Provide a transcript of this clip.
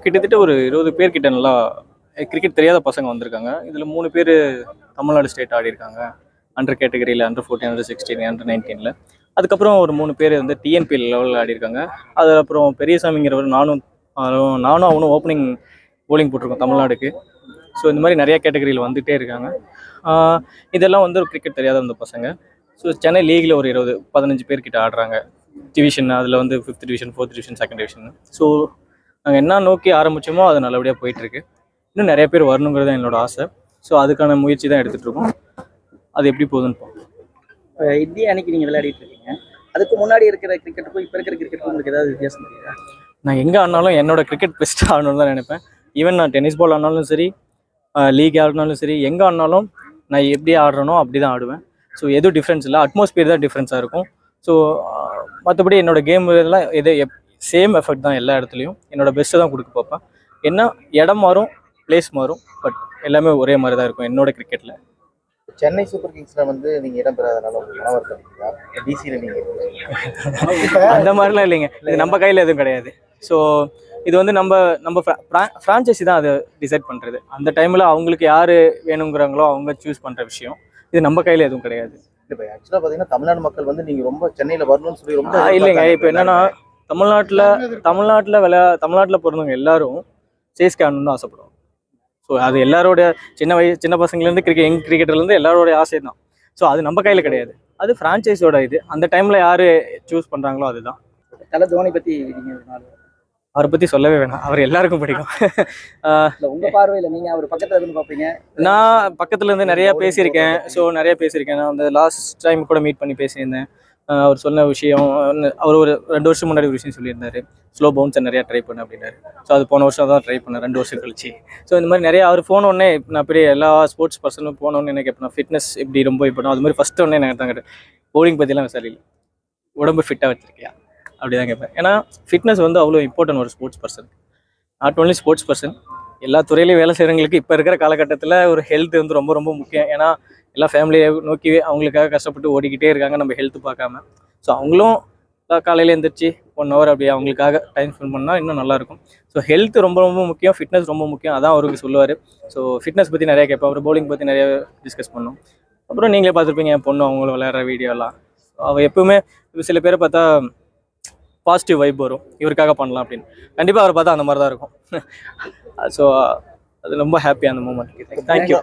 கிட்டத்தட்ட ஒரு 20 பேர் கிட்ட நல்லா கிரிக்கெட் தெரியாத பசங்க வந்திருக்காங்க. இதில் 3 பேர் தமிழ்நாடு ஸ்டேட் ஆடிருக்காங்க. அண்டர் கேட்டகரியில் அண்டர் 14, அண்டர் 16, அண்டர் 19ல். அதுக்கப்புறம் ஒரு 3 பேர் வந்து டிஎன்பிஎல் லெவலில் ஆடிருக்காங்க. அது அப்புறம் பெரியசாமிங்கிறவர் நானும் அவனும் ஓப்பனிங் போலிங் போட்டிருக்கோம் தமிழ்நாடுக்கு. ஸோ இந்த மாதிரி நிறைய கேட்டகரியில் வந்துகிட்டே இருக்காங்க. இதெல்லாம் வந்து ஒரு கிரிக்கெட் தெரியாத அந்த பசங்க. ஸோ சென்னை லீகில் ஒரு 15 பேர் கிட்ட ஆடுறாங்க. டிவிஷன் அதில் வந்து 5th division, 4th division, 2nd division. So நாங்கள் என்ன நோக்கி ஆரம்பித்தோமோ அது நல்லபடியாக போயிட்டுருக்கு. இன்னும் நிறைய பேர் வரணுங்கிறது தான் என்னோட ஆசை. ஸோ அதுக்கான முயற்சி தான் எடுத்துகிட்ருக்கோம். அது எப்படி போகுதுன்னு பார்ப்போம். இந்திய அணிக்கு நீங்கள் விளையாடிட்டு இருக்கீங்க. அதுக்கு முன்னாடி இருக்கிற கிரிக்கெட்டுக்கும் இப்போ இருக்கிற கிரிக்கெட்டுக்கும் உங்களுக்கு ஏதாவது வித்தியாசம் தெரியுதா? நான் எங்கே ஆடினாலும் என்னோட கிரிக்கெட் பெஸ்ட்டாக ஆடணும்னு தான் நினைப்பேன். ஈவன் நான் டென்னிஸ் பால் ஆடினாலும் சரி, லீக் ஆடினாலும் சரி, எங்கே ஆடினாலும் நான் எப்படி ஆடுறேனோ அப்படி தான் ஆடுவேன். ஸோ எதுவும் டிஃப்ரென்ஸ் இல்லை, அட்மாஸ்பியர் தான் டிஃப்ரென்ஸாக இருக்கும். ஸோ மற்றபடி என்னோடய கேம் இதெல்லாம் சேம் எஃபர்ட் தான் எல்லா இடத்துலையும். என்னோடய பெஸ்ட்டை தான் கொடுக்க பார்ப்பேன். என்ன இடம் மாறும், பிளேஸ் மாறும், பட் எல்லாமே ஒரே மாதிரி தான் இருக்கும் என்னோட கிரிக்கெட்டில். சென்னை சூப்பர் கிங்ஸ்ல வந்து நீங்க இடம் பெறாதனால உங்களுக்கு மன வருத்தம் இருக்கா? டிசியில் நீங்க அந்த மாதிரிலாம் இல்லைங்க. இது நம்ம கையில் எதுவும் கிடையாது. ஸோ இது வந்து நம்ம ஃப்ரான்ச்சைசி தான் அதை டிசைட் பண்ணுறது. அந்த டைமில் அவங்களுக்கு யார் வேணுங்கிறாங்களோ அவங்க சூஸ் பண்ணுற விஷயம். இது நம்ம கையில் எதுவும் கிடையாது. இப்போ ஆக்சுவலாக பார்த்தீங்கன்னா தமிழ்நாடு மக்கள் வந்து நீங்கள் ரொம்ப சென்னையில் வரணும்னு சொல்லி ரொம்ப இல்லைங்க. இப்போ என்னென்னா தமிழ்நாட்டில் பிறந்தவங்க எல்லாரும் சிஎஸ்கே ஆடணும்னு ஆசைப்படுவாங்க. ஸோ அது எல்லாரோட சின்ன பசங்கலேருந்து யங் கிரிக்கெட்டர்லேருந்து எல்லாரோடைய ஆசை தான். ஸோ அது நம்ம கையில் கிடையாது, அது ஃப்ரான்ச்சைஸோட இது. அந்த டைமில் யார் சூஸ் பண்ணுறாங்களோ அதுதான். தலை தோனி பற்றி அவரை பற்றி சொல்லவே வேணாம், அவர் எல்லாருக்கும் பிடிக்கும். உங்கள் பார்வையில் நீங்கள் அவர் பக்கத்தில் இருந்து பார்ப்பீங்க. நான் பக்கத்தில் இருந்து நிறையா பேசியிருக்கேன். நான் அந்த லாஸ்ட் டைம் கூட மீட் பண்ணி பேசியிருந்தேன். அவர் சொன்ன விஷயம், அவர் ஒரு 2 வருஷம் முன்னாடி ஒரு விஷயம் சொல்லியிருந்தார். ஸ்லோ பவுன்ஸை நிறையா ட்ரை பண்ண அப்படின்னாரு. ஸோ அது போன வருஷம் தான் ட்ரை பண்ணேன், 2 வருஷம் கழிச்சு. ஸோ இந்த மாதிரி நிறையா அவர் போனோடனே நான் பெரிய எல்லா ஸ்போர்ட்ஸ் பர்சனும் போனோடனே என்ன கேட்பேன், ஃபிட்னஸ் எப்படி ரொம்ப இப்போ அது மாதிரி ஃபஸ்ட்டு ஒன்றே எனக்கு தான் கேட்டேன். பவுலிங் பற்றிலாம் சரியில்லை, உடம்பு ஃபிட்டாக வச்சுருக்கியா அப்படி தான் கேட்பேன். ஏன்னா ஃபிட்னஸ் வந்து அவ்வளோ இம்பார்ட்டன்ட் ஒரு sports person. Not only sports person, எல்லா துறையிலையும் வேலை செய்கிறவங்களுக்கு இப்போ இருக்கிற காலகட்டத்தில் ஒரு ஹெல்த் வந்து ரொம்ப ரொம்ப முக்கியம். ஏன்னா எல்லா ஃபேமிலியை நோக்கி அவங்களுக்காக கஷ்டப்பட்டு ஓடிக்கிட்டே இருக்காங்க, நம்ம ஹெல்த்து பார்க்காம. ஸோ அவங்களும் காலையில் எழுந்திரிச்சு 1 hour அப்படி அவங்களுக்காக டைம் ஸ்பெண்ட் பண்ணால் இன்னும் நல்லாயிருக்கும். ஸோ ஹெல்த் ரொம்ப ரொம்ப முக்கியம், ஃபிட்னஸ் ரொம்ப முக்கியம். அதான் அவருக்கு சொல்லுவார். ஸோ ஃபிட்னஸ் பற்றி நிறையா கேட்பேன், அவர் பவுலிங் பற்றி நிறைய டிஸ்கஸ் பண்ணோம். அப்புறம் நீங்களே பார்த்துருப்பீங்க என் பொண்ணு அவங்களும் விளையாடுற வீடியோலாம். அவள் எப்பவுமே சில பேரை பார்த்தா பாசிட்டிவ் வைப் வரும், இவருக்காக பண்ணலாம் அப்படின்னு. கண்டிப்பாக அவரை பார்த்தா அந்த மாதிரி தான் இருக்கும். ஸோ அது ரொம்ப ஹாப்பியாக அந்த மூமெண்ட். தேங்க்யூ.